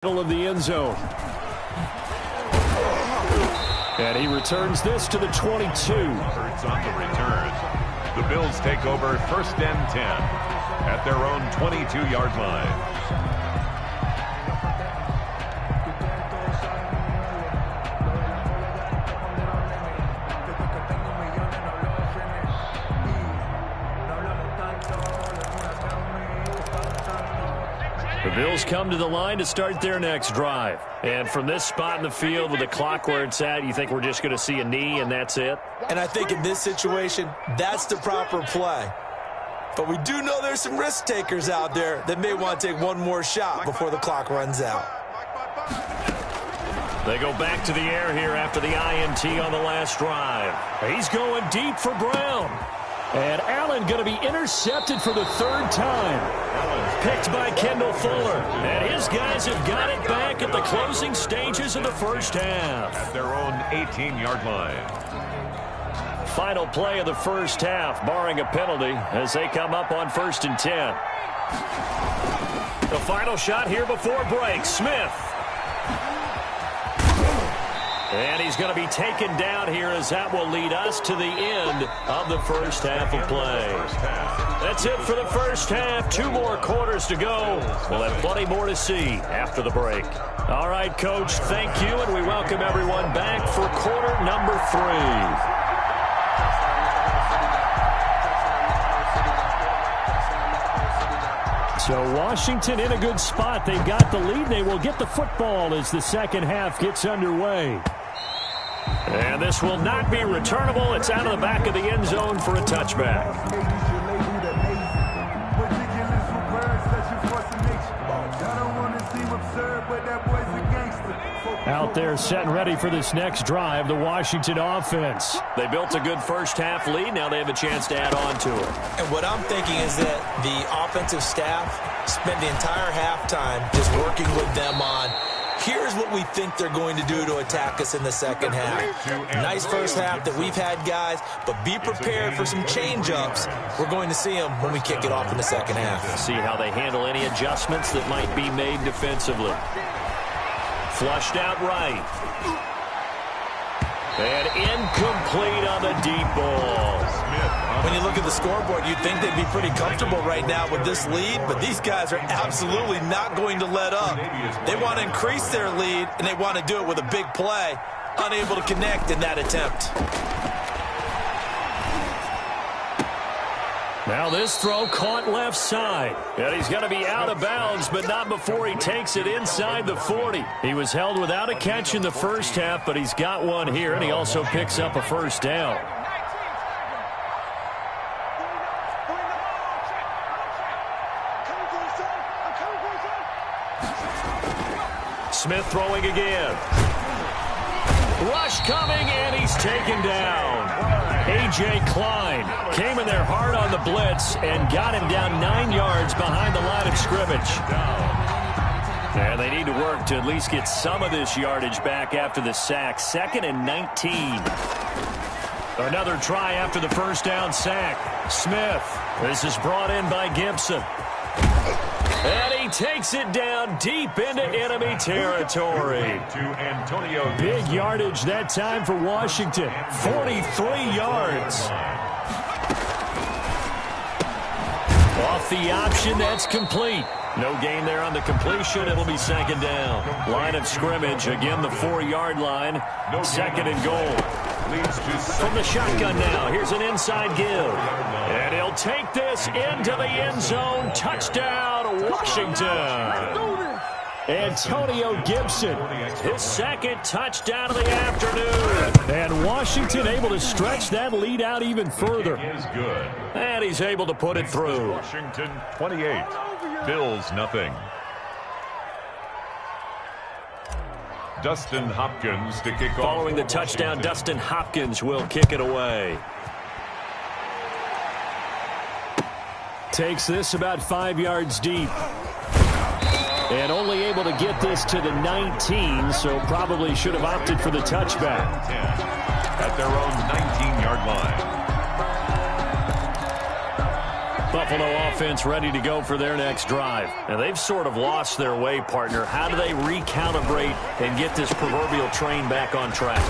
Middle of the end zone. And he returns this to the 22. Hurts on the return. The Bills take over 1st and 10 at their own 22-yard line. The Bills come to the line to start their next drive. And from this spot in the field with the clock where it's at, you think we're just going to see a knee and that's it? And I think in this situation, that's the proper play. But we do know there's some risk takers out there that may want to take one more shot before the clock runs out. They go back to the air here after the INT on the last drive. He's going deep for Brown. And Allen going to be intercepted for the 3rd time. Picked by Kendall Fuller. And his guys have got it back at the closing stages of the first half. At their own 18-yard line. Final play of the first half, barring a penalty, as they come up on 1st and 10. The final shot here before break. Smith. And he's going to be taken down here as that will lead us to the end of the first half of play. That's it for the first half. 2 more quarters to go. We'll have plenty more to see after the break. All right, Coach, thank you, and we welcome everyone back for quarter number 3. So Washington in a good spot. They've got the lead. They will get the football as the second half gets underway. And this will not be returnable. It's out of the back of the end zone for a touchback. Out there set and ready for this next drive, the Washington offense. They built a good first half lead. Now they have a chance to add on to it. And what I'm thinking is that the offensive staff spent the entire halftime just working with them on, here's what we think they're going to do to attack us in the second half. Nice first half that we've had, guys, but be prepared for some change-ups. We're going to see them when we kick it off in the second half. See how they handle any adjustments that might be made defensively. Flushed out right. And incomplete on the deep ball. When you look at the scoreboard, you'd think they'd be pretty comfortable right now with this lead, but these guys are absolutely not going to let up. They want to increase their lead, and they want to do it with a big play. Unable to connect in that attempt. Now this throw caught left side. And he's going to be out of bounds, but not before he takes it inside the 40. He was held without a catch in the first half, but he's got one here, and he also picks up a first down. Smith throwing again. Rush coming, and he's taken down. A.J. Klein came in there hard on the blitz and got him down 9 yards behind the line of scrimmage. And they need to work to at least get some of this yardage back after the sack. 2nd and 19. Another try after the first down sack. Smith. This is brought in by Gibson. And he takes it down deep into enemy territory. Big yardage that time for Washington. 43 yards. Off the option, that's complete. No gain there on the completion. It'll be 2nd down. Line of scrimmage, again the 4-yard line. 2nd and goal. From the shotgun now, here's an inside give. And he'll take this into the end zone. Touchdown, Washington. Antonio Gibson, his 2nd touchdown of the afternoon. And Washington able to stretch that lead out even further. And he's able to put it through. Washington 28, Bills nothing. Dustin Hopkins to kick off. Following the touchdown, Dustin Hopkins will kick it away. Takes this about 5 yards deep. And only able to get this to the 19, so probably should have opted for the touchback. At their own 19-yard line. Buffalo offense ready to go for their next drive. Now, they've sort of lost their way, partner. How do they recalibrate and get this proverbial train back on track?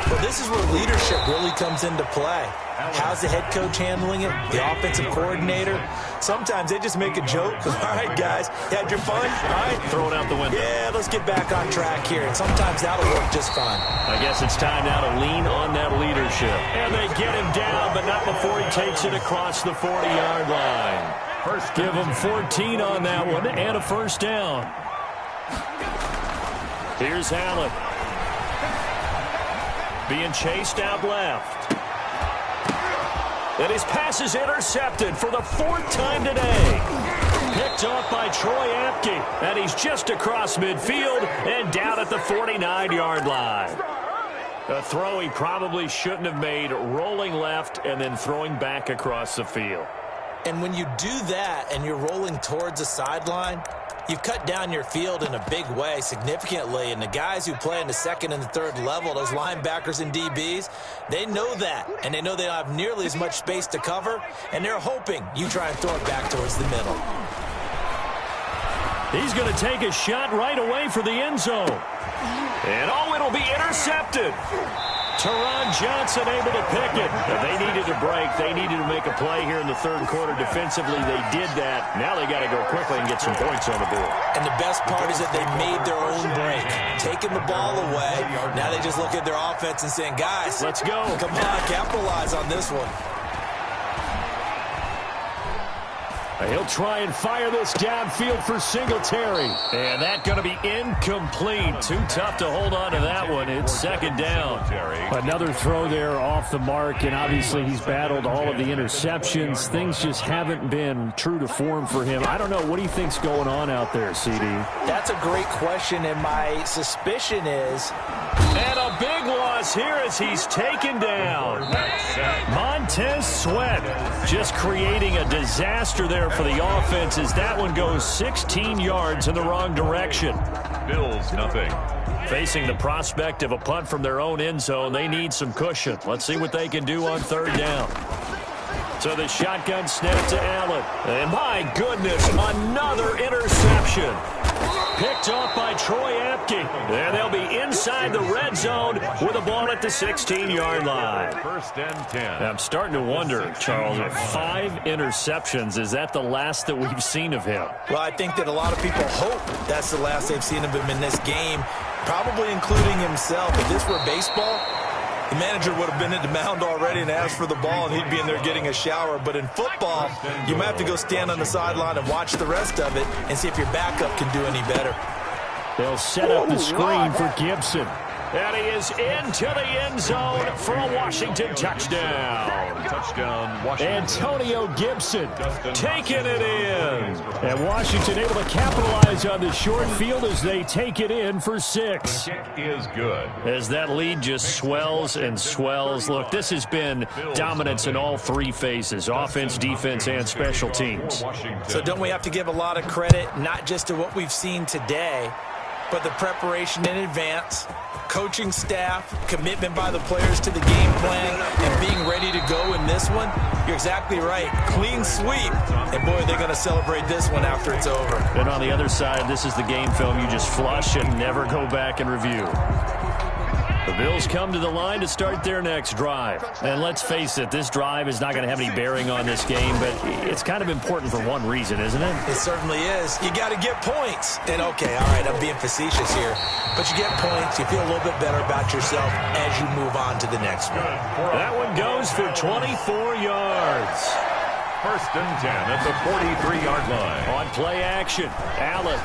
Well, this is where leadership really comes into play. How's the head coach handling it? The offensive coordinator? Sometimes they just make a joke. All right, guys, you had your fun? All right. Throw it out the window. Yeah, let's get back on track here. And sometimes that'll work just fine. I guess it's time now to lean on that leadership. And they get him down, but not before he takes it across the 40-yard line. First, give him 14 on that one and a first down. Here's Allen. Being chased out left. And his pass is intercepted for the 4th time today. Picked off by Troy Apke. And he's just across midfield and down at the 49-yard line. A throw he probably shouldn't have made, rolling left and then throwing back across the field. And when you do that and you're rolling towards the sideline, you've cut down your field in a big way, significantly. And the guys who play in the second and the third level, those linebackers and DBs, they know that. And they know they don't have nearly as much space to cover. And they're hoping you try and throw it back towards the middle. He's going to take a shot right away for the end zone. And it'll be intercepted. Teron Johnson able to pick it. But they needed a break. They needed to make a play here in the third quarter defensively. They did that. Now they got to go quickly and get some points on the board. And the best part is that they made their own break. Taking the ball away. Now they just look at their offense and saying, guys, let's go. Come on, capitalize on this one. He'll try and fire this downfield for Singletary. And that's going to be incomplete. Too tough to hold on to that one. It's second down. Another throw there off the mark, and obviously he's battled all of the interceptions. Things just haven't been true to form for him. I don't know. What do you think's going on out there, CD? That's a great question, and my suspicion is... And a big loss here as he's taken down. Montez Sweat just creating a disaster there for the offense as that one goes 16 yards in the wrong direction. Bills, nothing. Facing the prospect of a punt from their own end zone, they need some cushion. Let's see what they can do on third down. So the shotgun snap to Allen. And my goodness, another interception. Picked off by Troy Apke. And they'll be inside the red zone with the ball at the 16-yard line. First and 10. I'm starting to wonder, Charles, if 5 interceptions, is that the last that we've seen of him? Well, I think that a lot of people hope that's the last they've seen of him in this game, probably including himself. If this were baseball, the manager would have been at the mound already and asked for the ball, and he'd be in there getting a shower. But in football, you might have to go stand on the sideline and watch the rest of it and see if your backup can do any better. They'll set up the screen for Gibson. And he is into the end zone for a Washington touchdown. Touchdown, Washington. Antonio Gibson taking it in. And Washington able to capitalize on the short field as they take it in for 6. The kick is good. As that lead just swells and swells. Look, this has been dominance in all 3 phases, offense, defense, and special teams. So don't we have to give a lot of credit, not just to what we've seen today, but the preparation in advance, coaching staff, commitment by the players to the game plan, and being ready to go in this one? You're exactly right. Clean sweep. And, boy, they're going to celebrate this one after it's over. And on the other side, this is the game film you just flush and never go back and review. The Bills come to the line to start their next drive. And let's face it, this drive is not going to have any bearing on this game, but it's kind of important for one reason, isn't it? It certainly is. You got to get points. And, okay, all right, I'm being facetious here. But you get points, you feel a little bit better about yourself as you move on to the next one. That one goes for 24 yards. First and 10 at the 43-yard line. On play action, Allen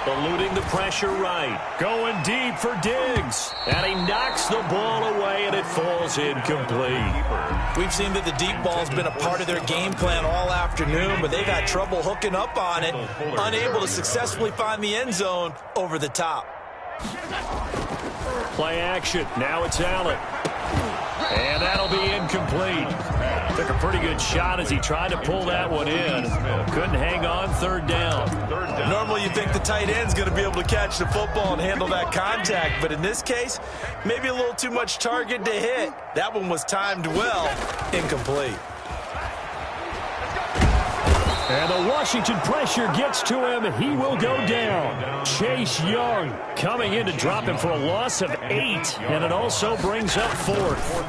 eluding the pressure right. Going deep for Diggs. And he knocks the ball away, and it falls incomplete. We've seen that the deep ball's been a part of their game plan all afternoon, but they've had trouble hooking up on it, unable to successfully find the end zone over the top. Play action. Now it's Allen. And that'll be incomplete. Took a pretty good shot as he tried to pull that one in. Couldn't hang on, third down. Normally you think the tight end's going to be able to catch the football and handle that contact, but in this case, maybe a little too much target to hit. That one was timed well, incomplete. And the Washington pressure gets to him. He will go down. Chase Young coming in to drop him for a loss of 8. And it also brings up 4th.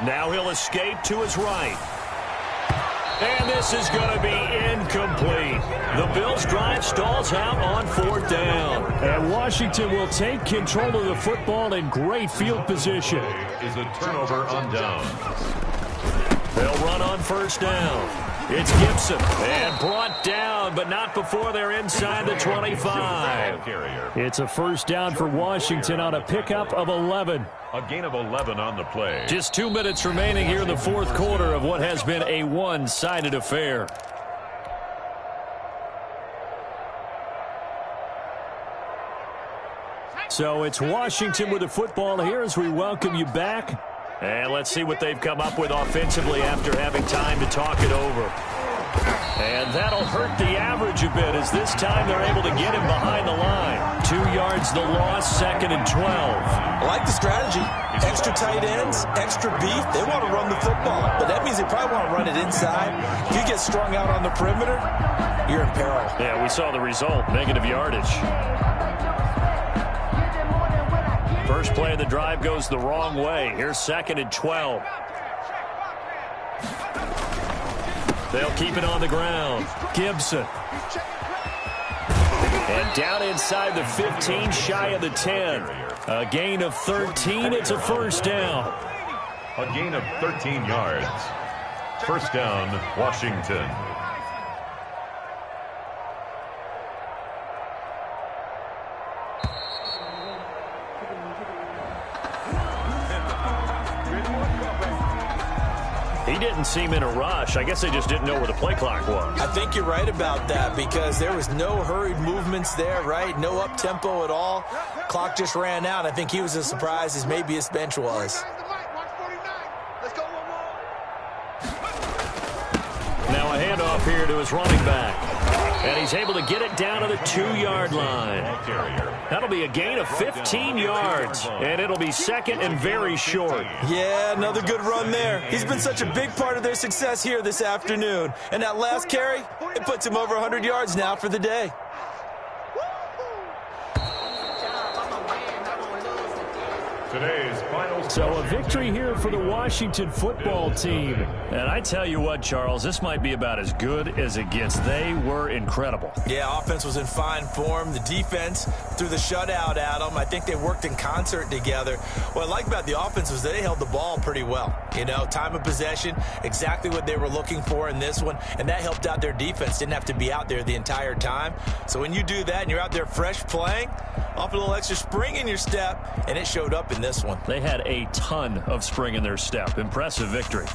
Now he'll escape to his right. And this is going to be incomplete. The Bills' drive stalls out on 4th down. And Washington will take control of the football in great field position. Is a turnover on downs. They'll run on 1st down. It's Gibson. And brought down, but not before they're inside the 25. It's a 1st down for Washington on a pickup of 11. A gain of 11 on the play. Just 2 minutes remaining here in the 4th quarter of what has been a one-sided affair. So it's Washington with the football here as we welcome you back. And let's see what they've come up with offensively after having time to talk it over. And that'll hurt the average a bit as this time they're able to get him behind the line. 2 yards the loss, 2nd and 12. I like the strategy. Extra tight ends, extra beef. They want to run the football, but that means they probably want to run it inside. If you get strung out on the perimeter, you're in peril. Yeah, we saw the result, negative yardage. First play of the drive goes the wrong way. Here's 2nd and 12. They'll keep it on the ground. Gibson. And down inside the 15, shy of the 10. A gain of 13. It's a 1st down. A gain of 13 yards. 1st down, Washington. He didn't seem in a rush. I guess they just didn't know where the play clock was. I think you're right about that because there was no hurried movements there, right? No up-tempo at all. Clock just ran out. I think he was as surprised as maybe his bench was. Now a handoff here to his running back. And he's able to get it down to the 2-yard line. That'll be a gain of 15 yards. And it'll be 2nd and very short. Yeah, another good run there. He's been such a big part of their success here this afternoon. And that last carry, it puts him over 100 yards now for the day. Today's final. So a victory here for the Washington football team. And I tell you what, Charles, this might be about as good as it gets. They were incredible. Yeah, offense was in fine form. The defense threw the shutout at them. I think they worked in concert together. What I like about the offense was they held the ball pretty well. You know, time of possession, exactly what they were looking for in this one, and that helped out their defense. Didn't have to be out there the entire time. So when you do that and you're out there fresh playing, off a little extra spring in your step, and it showed up in this one. They had a ton of spring in their step. Impressive victory.